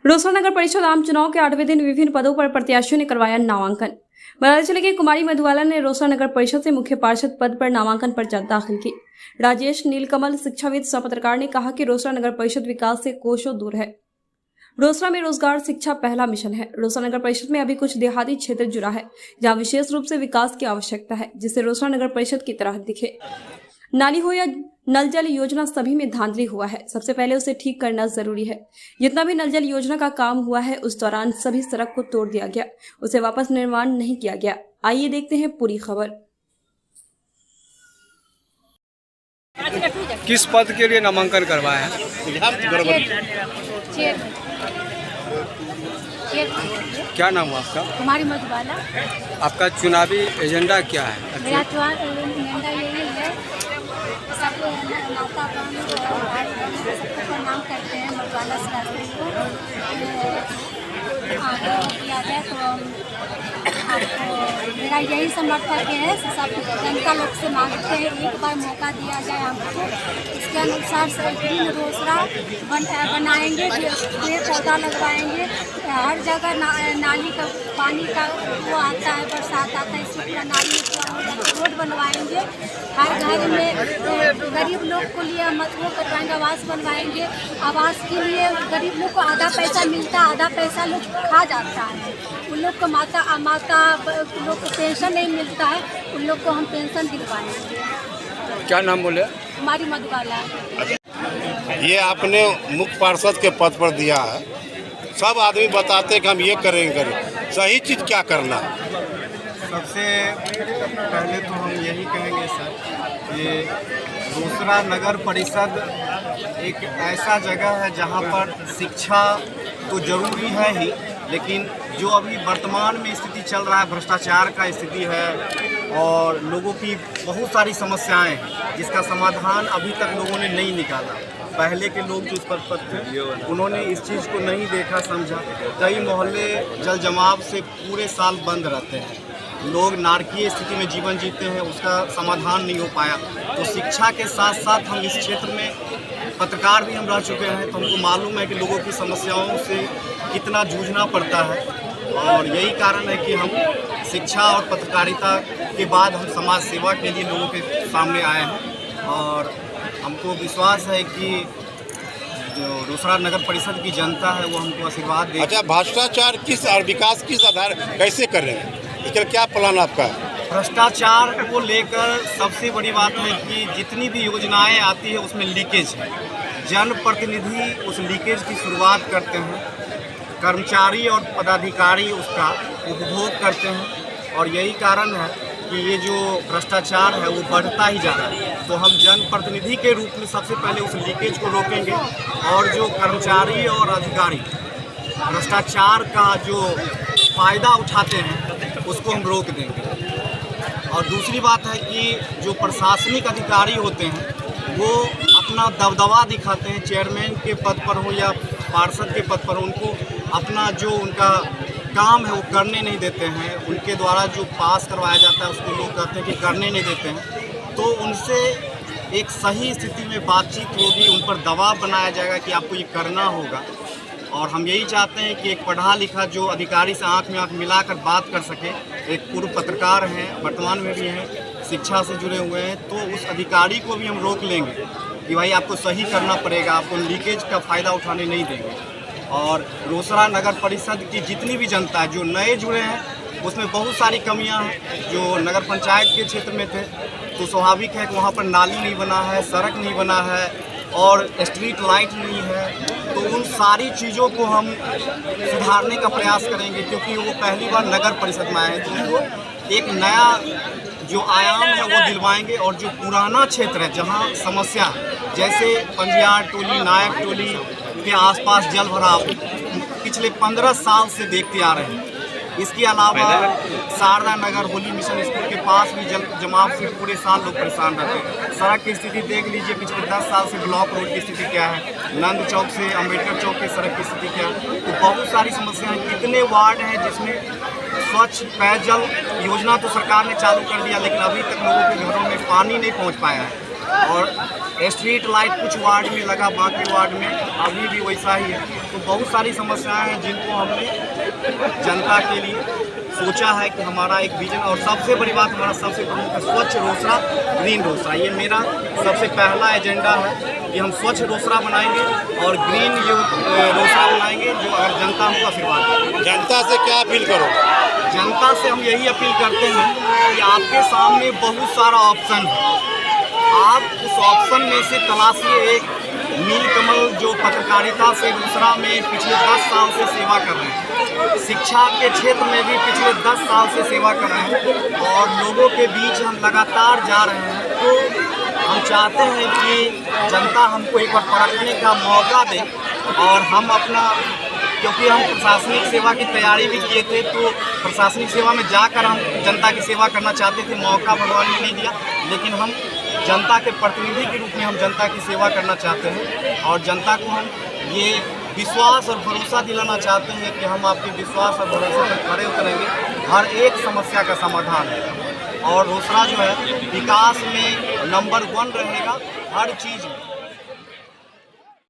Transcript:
रोसड़ा नगर परिषद आम चुनाव के 8वें दिन विभिन्न पदों पर प्रत्याशियों ने करवाया नामांकन। बताया चले कि कुमारी मधुबाला ने रोसड़ा नगर परिषद से मुख्य पार्षद पद पर नामांकन पर्चा दाखिल की। राजेश नीलकमल शिक्षाविद सह पत्रकार ने कहा कि रोसड़ा नगर परिषद विकास से कोसों दूर है। रोसड़ा में रोजगार शिक्षा पहला मिशन है। रोसड़ा नगर परिषद में अभी कुछ देहाती क्षेत्र जुड़ा है जहाँ विशेष रूप से विकास की आवश्यकता है, जिससे रोसड़ा नगर परिषद की तरह दिखे। नाली हो या नल जल योजना, सभी में धांधली हुआ है। सबसे पहले उसे ठीक करना जरूरी है। जितना भी नल जल योजना का काम हुआ है उस दौरान सभी सड़क को तोड़ दिया गया, उसे वापस निर्माण नहीं किया गया। आइए देखते हैं पूरी खबर। किस पद के लिए नामांकन करवाया है? क्या नाम है आपका? कुमारी मधुबाला। आपका चुनावी एजेंडा क्या है? मेरा एजेंडा यही है, सब नाता बहन और भाई बहन सबको प्रणाम करते हैं मधुबाला शास्त्री को। आगे किया जाए तो आपको मेरा यही समर्थक है, सब जनता लोग से मांगते हैं एक बार मौका दिया जाए हमको। इसके अनुसार से ग्रीन रोसड़ा बनाएंगे, पेड़ पौधा लगवाएंगे, हर जगह नाली का पानी का वो आता है, बरसात आता है, इसी पूरा नाली रोड बनवाएंगे। हर घर में गरीब लोग को लिए वो करवाएंगे, आवास बनवाएंगे। आवास के लिए गरीब लोग को आधा पैसा मिलता है, आधा पैसा लोग खा जाता है। उन लोग को माता लोग को पेंशन नहीं मिलता है, उन लोग को हम पेंशन दिलवाएंगे। क्या नाम बोले? कुमारी मधुबाला। ये आपने मुख्य पार्षद के पद पर दिया है। सब आदमी बताते हैं कि हम ये करेंगे, सही चीज़ क्या करना है? सबसे पहले तो हम यही कहेंगे सर कि रोसड़ा नगर परिषद एक ऐसा जगह है जहां पर शिक्षा तो जरूरी है ही, लेकिन जो अभी वर्तमान में स्थिति चल रहा है, भ्रष्टाचार का स्थिति है और लोगों की बहुत सारी समस्याएं हैं जिसका समाधान अभी तक लोगों ने नहीं निकाला। पहले के लोग जो इस पद पर थे उन्होंने इस चीज़ को नहीं देखा समझा। कई मोहल्ले जल जमाव से पूरे साल बंद रहते हैं, लोग नारकीय स्थिति में जीवन जीते हैं, उसका समाधान नहीं हो पाया। तो शिक्षा के साथ साथ हम इस क्षेत्र में पत्रकार भी हम रह चुके हैं, तो हमको मालूम है कि लोगों की समस्याओं से कितना जूझना पड़ता है। और यही कारण है कि हम शिक्षा और पत्रकारिता के बाद हम समाज सेवा के लिए लोगों के सामने आए हैं। और हमको विश्वास है कि जो रोसड़ा नगर परिषद की जनता है वो हमको आशीर्वाद दे। अच्छा, भ्रष्टाचार किस और विकास किस आधार कैसे करेंगे, इसका क्या प्लान आपका है? भ्रष्टाचार को लेकर सबसे बड़ी बात है कि जितनी भी योजनाएं आती है उसमें लीकेज है। जनप्रतिनिधि उस लीकेज की शुरुआत करते हैं, कर्मचारी और पदाधिकारी उसका उपभोग करते हैं और यही कारण है कि ये जो भ्रष्टाचार है वो बढ़ता ही जा रहा है। तो हम जनप्रतिनिधि के रूप में सबसे पहले उस लीकेज को रोकेंगे और जो कर्मचारी और अधिकारी भ्रष्टाचार का जो फ़ायदा उठाते हैं उसको हम रोक देंगे। और दूसरी बात है कि जो प्रशासनिक अधिकारी होते हैं वो अपना दबदबा दिखाते हैं, चेयरमैन के पद पर हो या पार्षद के पद पर, उनको अपना जो उनका काम है वो करने नहीं देते हैं। उनके द्वारा जो पास करवाया जाता है उसको लोग कहते हैं कि करने नहीं देते हैं। तो उनसे एक सही स्थिति में बातचीत होगी, उन पर दबाव बनाया जाएगा कि आपको ये करना होगा। और हम यही चाहते हैं कि एक पढ़ा लिखा जो अधिकारी से आंख में आंख मिलाकर बात कर सके, एक पूर्व पत्रकार हैं, वर्तमान में भी हैं, शिक्षा से जुड़े हुए हैं, तो उस अधिकारी को भी हम रोक लेंगे कि भाई आपको सही करना पड़ेगा, आपको लीकेज का फ़ायदा उठाने नहीं देंगे। और रोसड़ा नगर परिषद की जितनी भी जनता है जो नए जुड़े हैं उसमें बहुत सारी कमियां हैं। जो नगर पंचायत के क्षेत्र में थे तो स्वाभाविक है कि वहाँ पर नाली नहीं बना है, सड़क नहीं बना है और स्ट्रीट लाइट नहीं है। तो उन सारी चीज़ों को हम सुधारने का प्रयास करेंगे, क्योंकि वो पहली बार नगर परिषद में आए हैं। तो उनको एक नया जो आयाम है वो दिलवाएंगे। और जो पुराना क्षेत्र है जहाँ समस्या जैसे पंजियार टोली, नायक टोली के आसपास जल भराव पिछले 15 साल से देखते आ रहे हैं। इसके अलावा शारदा नगर होली मिशन स्कूल के पास भी जल जमाव से पूरे साल लोग परेशान रहते हैं। सड़क की स्थिति देख लीजिए, पिछले 10 साल से ब्लॉक रोड की स्थिति क्या है, नंद चौक से अम्बेडकर चौक की सड़क की स्थिति क्या है। तो बहुत सारी समस्याएं, कितने वार्ड हैं जिसमें स्वच्छ पेयजल योजना तो सरकार ने चालू कर दिया, लेकिन अभी तक लोगों के घरों में पानी नहीं पहुँच पाया है। और स्ट्रीट लाइट कुछ वार्ड में लगा, बाकी वार्ड में अभी भी वैसा ही है। तो बहुत सारी समस्याएं हैं जिनको हमने जनता के लिए सोचा है कि हमारा एक विजन, और सबसे बड़ी बात हमारा सबसे प्रमुख है स्वच्छ रोसड़ा, ग्रीन रोसड़ा। ये मेरा सबसे पहला एजेंडा है कि हम स्वच्छ रोसड़ा बनाएंगे और ग्रीन रोसड़ा बनाएंगे, जो अगर जनता हमको आशीर्वाद देगी। जनता से क्या अपील करो? जनता से हम यही अपील करते हैं कि आपके सामने बहुत सारा ऑप्शन है, आप उस ऑप्शन में से तलाशिए एक। नीलकमल जो पत्रकारिता से रोसड़ा में पिछले 10 साल से सेवा कर रहे हैं, शिक्षा के क्षेत्र में भी पिछले 10 साल से सेवा कर रहे हैं और लोगों के बीच हम लगातार जा रहे हैं। तो हम चाहते हैं कि जनता हमको एक बार परखने का मौका दे और हम अपना, क्योंकि हम प्रशासनिक सेवा की तैयारी भी किए थे, तो प्रशासनिक सेवा में जाकर हम जनता की सेवा करना चाहते थे, मौका भगवान ने नहीं दिया, लेकिन हम जनता के प्रतिनिधि के रूप में हम जनता की सेवा करना चाहते हैं और जनता को हम ये विश्वास और भरोसा दिलाना चाहते हैं कि हम आपके विश्वास और भरोसे पर खड़े उतरेंगे, हर एक समस्या का समाधान है और रोसड़ा जो है विकास में नंबर 1 रहेगा हर चीज़ में।